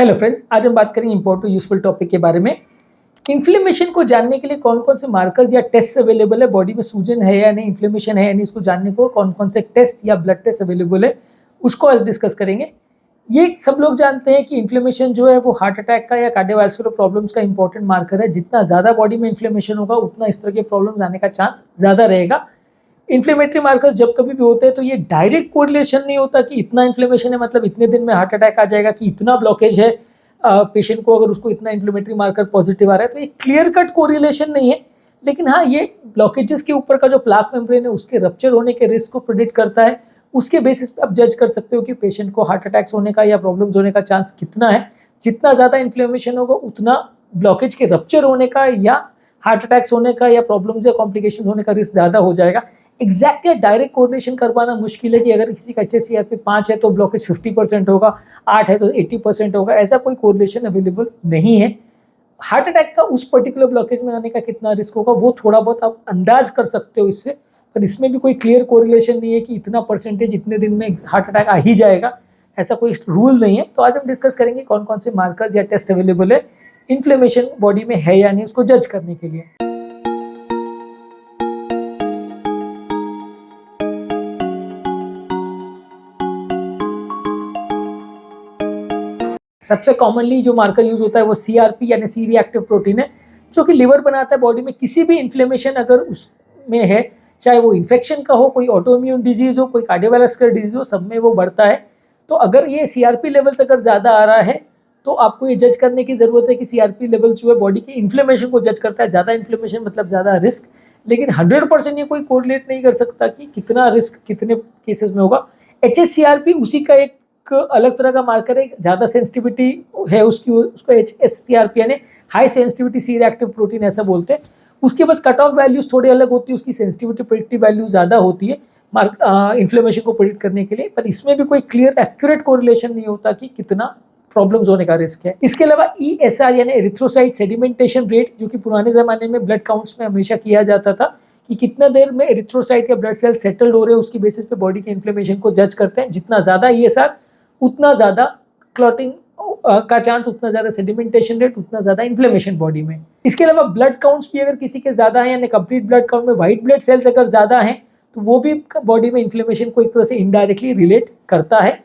Hello friends, आज हम बात करेंगे इंपॉर्टेंट यूजफुल टॉपिक के बारे में। इन्फ्लेमेशन को जानने के लिए कौन कौन से मार्कर्स या टेस्ट अवेलेबल है, बॉडी में सूजन है या नहीं, इन्फ्लेमेशन है या नहीं, इसको जानने को कौन कौन से टेस्ट या ब्लड टेस्ट अवेलेबल है, उसको आज डिस्कस करेंगे। ये सब लोग जानते हैं कि इन्फ्लेमेशन जो है वो हार्ट अटैक का या कार्डियोवैस्कुलर प्रॉब्लम्स का इंपॉर्टेंट मार्कर है। जितना ज़्यादा बॉडी में इन्फ्लेमेशन होगा उतना इस तरह के प्रॉब्लम्स आने का चांस ज़्यादा रहेगा। इन्फ्लेमेटरी मार्कर्स जब कभी भी होते हैं तो ये डायरेक्ट कोरिलेशन नहीं होता कि इतना इन्फ्लेमेशन है मतलब इतने दिन में हार्ट अटैक आ जाएगा, कि इतना ब्लॉकेज है पेशेंट को अगर उसको इतना इन्फ्लेमेटरी मार्कर पॉजिटिव आ रहा है, तो ये क्लियर कट कोरिलेशन नहीं है। लेकिन हाँ, ये ब्लॉकेजेस के ऊपर का जो प्लाक मेम्ब्रेन है उसके रप्चर होने के रिस्क को प्रेडिक्ट करता है। उसके बेसिस पे आप जज कर सकते हो कि पेशेंट को हार्ट अटैक्स होने का या प्रॉब्लम्स होने का चांस कितना है। जितना ज़्यादा इन्फ्लेमेशन होगा उतना ब्लॉकेज के रप्चर होने का या हार्ट अटैक्स होने का या प्रॉब्लम्स या कॉम्प्लिकेशंस होने का रिस्क ज़्यादा हो जाएगा। एग्जैक्ट या डायरेक्ट कोरिलेशन करवाना मुश्किल है कि अगर किसी का HSCRP 5 है तो ब्लॉकेज 50% होगा, 8 है तो 80% होगा, ऐसा कोई कोरिलेशन अवेलेबल नहीं है। हार्ट अटैक का उस पर्टिकुलर ब्लॉकेज में आने का कितना रिस्क होगा वो थोड़ा बहुत आप अंदाज कर सकते हो इससे, पर इसमें भी कोई क्लियर कोरिलेशन नहीं है कि इतना परसेंटेज इतने दिन में हार्ट अटैक आ ही जाएगा, ऐसा कोई रूल नहीं है। तो आज हम डिस्कस करेंगे कौन कौन से मार्कर्स या टेस्ट अवेलेबल है इन्फ्लेमेशन बॉडी में है या नहीं उसको जज करने के लिए। सबसे कॉमनली जो मार्कर यूज होता है वो CRP यानी सी रिएक्टिव प्रोटीन है, जो कि लिवर बनाता है बॉडी में। किसी भी इन्फ्लेमेशन अगर उसमें है, चाहे वो इन्फेक्शन का हो, कोई ऑटोइम्यून डिजीज हो, कोई कार्डियोवैस्कुलर डिजीज हो, सब में वो बढ़ता है। तो अगर ये CRP लेवल्स अगर ज़्यादा आ रहा है तो आपको ये जज करने की ज़रूरत है कि CRP लेवल्स जो है बॉडी की इन्फ्लेमेशन को जज करता है। ज़्यादा इन्फ्लेमेशन मतलब ज़्यादा रिस्क, लेकिन 100% ये कोई कोरिलेट नहीं कर सकता कि कितना रिस्क कितने केसेस में होगा। HSCRP उसी का एक अलग तरह का मार्कर है, ज़्यादा सेंसिटिविटी है उसकी, उसको HSCRP यानी high sensitivity C reactive protein ऐसा बोलते हैं। उसके बस कट ऑफ वैल्यूज थोड़ी अलग होती है, उसकी सेंसिटिविटी प्रेडिक्टिव वैल्यू ज़्यादा होती है इन्फ्लेमेशन को प्रेडिक्ट करने के लिए, पर इसमें भी कोई क्लियर एक्यूरेट कोरिलेशन नहीं होता कि कितना प्रॉब्लम्स होने का रिस्क है। इसके अलावा ESR यानी एरिथ्रोसाइट सेडिमेंटेशन रेट, जो कि पुराने ज़माने में ब्लड काउंट्स में हमेशा किया जाता था कि कितना देर में एरिथ्रोसाइट या ब्लड सेल सेटल्ड हो रहे हैं, उसकी बेसिस पे बॉडी के इन्फ्लेमेशन को जज करते हैं। जितना ज़्यादा ESR उतना ज़्यादा क्लॉटिंग का चांस, उतना ज़्यादा सेडिमेंटेशन रेट, उतना ज़्यादा इन्फ्लेमेशन बॉडी में। इसके अलावा ब्लड काउंट्स भी अगर किसी के ज़्यादा हैं यानी कंप्लीट ब्लड काउंट में वाइट ब्लड सेल्स अगर ज़्यादा हैं तो वो भी बॉडी में इन्फ्लेमेशन को एक तरह से इनडायरेक्टली रिलेट करता है।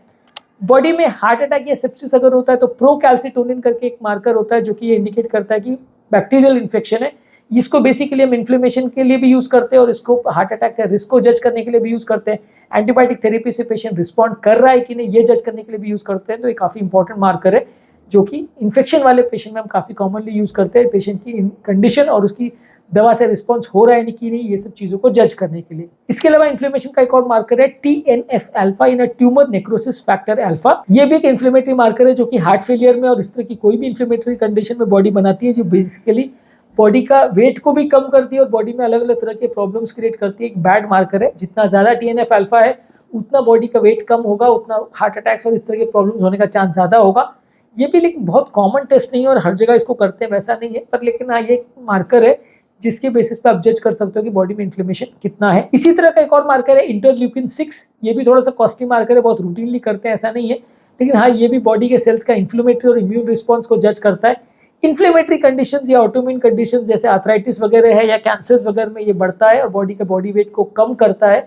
बॉडी में हार्ट अटैक या सेप्सिस अगर होता है तो प्रोकैल्सिटोनिन करके एक मार्कर होता है जो कि ये इंडिकेट करता है कि बैक्टीरियल इन्फेक्शन है। इसको बेसिकली हम इन्फ्लेमेशन के लिए भी यूज़ करते हैं और इसको हार्ट अटैक का रिस्क को जज करने के लिए भी यूज़ करते हैं। एंटीबायोटिक थेरेपी से पेशेंट रिस्पॉन्ड कर रहा है कि नहीं ये जज करने के लिए भी यूज़ करते हैं। तो ये काफ़ी इंपॉर्टेंट मार्कर है जो कि इन्फेक्शन वाले पेशेंट में हम काफ़ी कॉमनली यूज़ करते हैं, पेशेंट की कंडीशन और उसकी दवा से रिस्पॉन्स हो रहा है कि नहीं, ये सब चीज़ों को जज करने के लिए। इसके अलावा इन्फ्लेमेशन का एक और मार्कर है TNF अल्फा यानी ट्यूमर नेक्रोसिस फैक्टर अल्फा। ये भी एक इन्फ्लेमेटरी मार्कर है जो कि हार्ट फेलियर में और इस तरह की कोई भी इन्फ्लेमेटरी कंडीशन में बॉडी बनाती है, जो बेसिकली बॉडी का वेट को भी कम करती है और बॉडी में अलग अलग तरह के प्रॉब्लम्स क्रिएट करती है। एक बैड मार्कर है। जितना ज़्यादा TNF अल्फा है उतना बॉडी का वेट कम होगा, उतना हार्ट अटैक्स और इस तरह के प्रॉब्लम्स होने का चांस ज़्यादा होगा। ये भी लेकिन बहुत कॉमन टेस्ट नहीं है और हर जगह इसको करते हैं वैसा नहीं है, पर लेकिन हाँ, ये एक मार्कर है जिसके बेसिस पे आप जज कर सकते हो कि बॉडी में इन्फ्लेमेशन कितना है। इसी तरह का एक और मार्कर है इंटरल्यूकिन 6। ये भी थोड़ा सा कॉस्टली मार्कर है, बहुत रूटीनली करते हैं ऐसा नहीं है, लेकिन हाँ, ये भी बॉडी के सेल्स का इन्फ्लेमेटरी और इम्यून रिस्पॉन्स को जज करता है। इन्फ्लेमेटरी कंडीशंस या ऑटोइम्यून कंडीशंस जैसे आर्थराइटिस वगैरह है या कैंसर्स वगैरह में ये बढ़ता है और बॉडी का बॉडी वेट को कम करता है,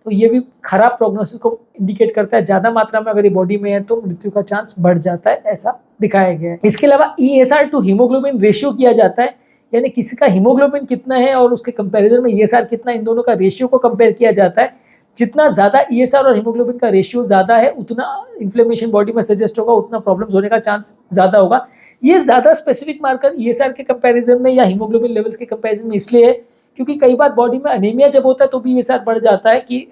तो ये भी खराब प्रोग्नोसिस को इंडिकेट करता है। ज़्यादा मात्रा में अगर ये बॉडी में है तो मृत्यु का चांस बढ़ जाता है, ऐसा दिखाया गया है। इसके अलावा ESR टू हीमोग्लोबिन रेशियो किया जाता है, यानी किसी का हीमोग्लोबिन कितना है और उसके कंपैरिजन में ESR कितना, इन दोनों का रेशियो को कंपेयर किया जाता है। जितना ज़्यादा ESR और हीमोग्लोबिन का रेशियो ज़्यादा है उतना इन्फ्लेमेशन बॉडी में सजेस्ट होगा, उतना प्रॉब्लम्स होने का चांस ज़्यादा होगा। ये ज़्यादा स्पेसिफिक मार्कर ESR के कंपैरिजन में या हीमोग्लोबिन लेवल्स के कंपैरिजन में इसलिए है क्योंकि कई बार बॉडी में अनीमिया जब होता है तो भी ESR बढ़ जाता है कि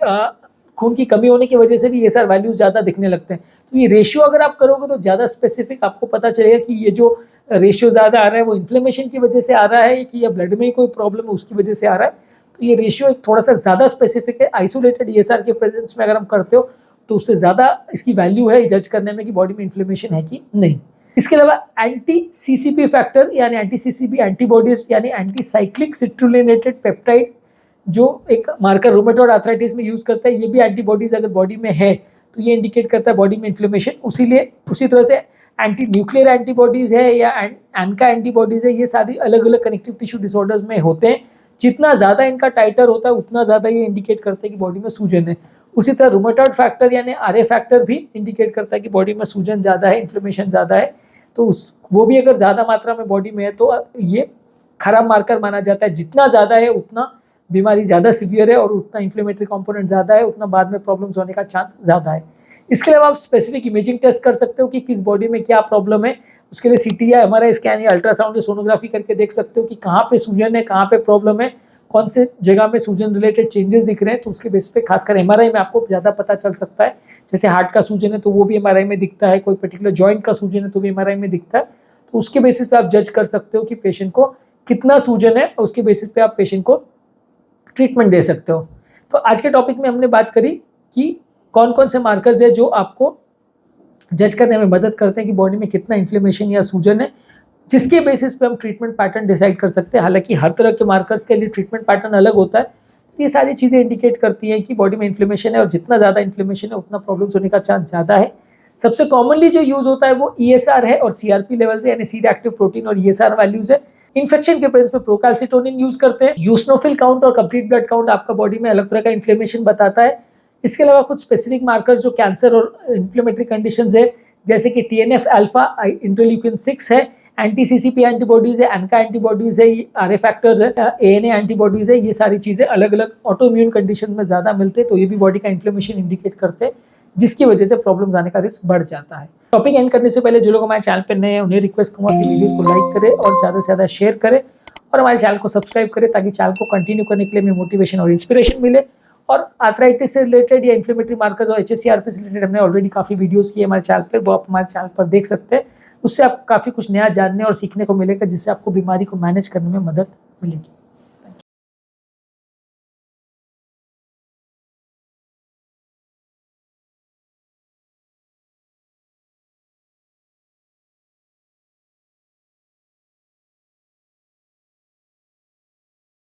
खून की कमी होने की वजह से भी ESR वैल्यूज ज़्यादा दिखने लगते हैं। तो ये रेशियो अगर आप करोगे तो ज़्यादा स्पेसिफिक आपको पता चलेगा कि ये जो रेशियो ज़्यादा आ रहा है वो इन्फ्लेमेशन की वजह से आ रहा है कि या ब्लड में ही कोई प्रॉब्लम है उसकी वजह से आ रहा है। तो ये रेशियो एक थोड़ा सा ज़्यादा स्पेसिफिक है। आइसोलेटेड ESR के प्रेजेंस में अगर हम करते हो तो उससे ज़्यादा इसकी वैल्यू है जज करने में कि बॉडी में इन्फ्लेमेशन है कि नहीं। इसके अलावा एंटी-CCP फैक्टर यानी एंटी-CCP एंटीबॉडीज यानी एंटी साइक्लिक सिट्रुलिनेटेड पेप्टाइड जो एक मार्कर रूमेटॉइड आर्थराइटिस में यूज करता है, ये भी एंटीबॉडीज अगर बॉडी में है तो ये इंडिकेट करता है बॉडी में इन्फ्लेमेशन। उसी तरह से एंटी न्यूक्लियर एंटीबॉडीज है या एनका एंटीबॉडीज है, ये सारी अलग अलग कनेक्टिव टिश्यू डिसऑर्डर्स में होते हैं। जितना ज़्यादा इनका टाइटर होता है उतना ज़्यादा ये इंडिकेट करता है कि बॉडी में सूजन है। उसी तरह रूमेटॉइड फैक्टर यानी आरए फैक्टर भी इंडिकेट करता है कि बॉडी में सूजन ज़्यादा है, इन्फ्लेमेशन ज़्यादा है। तो वो भी अगर ज़्यादा मात्रा में बॉडी में है तो ये खराब मार्कर माना जाता है। जितना ज़्यादा है उतना बीमारी ज़्यादा सीवियर है और उतना इन्फ्लेमेटरी कंपोनेंट ज़्यादा है, उतना बाद में प्रॉब्लम्स होने का चांस ज़्यादा है। इसके अलावा आप स्पेसिफिक इमेजिंग टेस्ट कर सकते हो कि किस बॉडी में क्या प्रॉब्लम है। उसके लिए सीटी या एमआरआई स्कैन या अल्ट्रासाउंड या सोनोग्राफी करके देख सकते हो कि कहाँ पे सूजन है, कहाँ पे प्रॉब्लम है, कौन से जगह में सूजन रिलेटेड चेंजेस दिख रहे हैं। तो उसके बेस पे खासकर एमआरआई में आपको ज़्यादा पता चल सकता है। जैसे हार्ट का सूजन है तो वो भी एमआरआई में दिखता है, कोई पर्टिकुलर जॉइंट का सूजन है तो भी एमआरआई में दिखता है। तो उसके बेसिस पे आप जज कर सकते हो कि पेशेंट को कितना सूजन है, उसके बेसिस पे आप पेशेंट को ट्रीटमेंट दे सकते हो। तो आज के टॉपिक में हमने बात करी कि कौन कौन से मार्कर्स है जो आपको जज करने में मदद करते हैं कि बॉडी में कितना इन्फ्लेमेशन या सूजन है, जिसके बेसिस पे हम ट्रीटमेंट पैटर्न डिसाइड कर सकते हैं। हालांकि हर तरह के मार्कर्स के लिए ट्रीटमेंट पैटर्न अलग होता है। ये सारी चीज़ें इंडिकेट करती हैं कि बॉडी में इन्फ्लेमेशन है और जितना ज़्यादा इन्फ्लेमेशन है उतना प्रॉब्लम्स होने का चांस ज़्यादा है। सबसे कॉमनली जो यूज़ होता है वो ESR है और CRP लेवल्स है, यानी सी रिएक्टिव प्रोटीन और ESR वैल्यूज़ है। इन्फेक्शन के प्रेजेंस में प्रोकैल्सिटोनिन यूज़ करते हैं। यूस्नोफिल काउंट और कंप्लीट ब्लड काउंट आपका बॉडी में अलग तरह का इन्फ्लेमेशन बताता है। इसके अलावा कुछ स्पेसिफिक मार्कर्स जो कैंसर और इन्फ्लेमेटरी कंडीशंस है, जैसे कि TNF अल्फा, इंटरल्यूकिन 6 है, एंटी CCP एंटीबॉडीज है, एनका एंटीबॉडीज है, आरए फैक्टर्स है, ANA एंटीबॉडीज है। ये सारी चीज़ें अलग अलग ऑटोइम्यून कंडीशन में ज़्यादा मिलते हैं, तो ये भी बॉडी का इन्फ्लेमेशन इंडिकेट करते हैं, जिसकी वजह से प्रॉब्लम्स आने का रिस्क बढ़ जाता है। टॉपिक एंड करने से पहले जो लोग हमारे चैनल पर नए हैं उन्हें रिक्वेस्ट करूँगा कि वीडियोज़ को लाइक करें और ज़्यादा से ज़्यादा शेयर करें और हमारे चैनल को सब्सक्राइब करें, ताकि चैनल को कंटिन्यू करने के लिए हमें मोटिवेशन और इंस्पिरेशन मिले। और आर्थराइटिस से रिलेटेड या इन्फ्लेमेटरी मार्कर्स और HSCRP से रिलेटेड हमने ऑलरेडी काफ़ी वीडियोस किए हमारे चैनल पर, वो आप हमारे चैनल पर देख सकते हैं। उससे आप काफ़ी कुछ नया जानने और सीखने को मिलेगा, जिससे आपको बीमारी को मैनेज करने में मदद मिलेगी।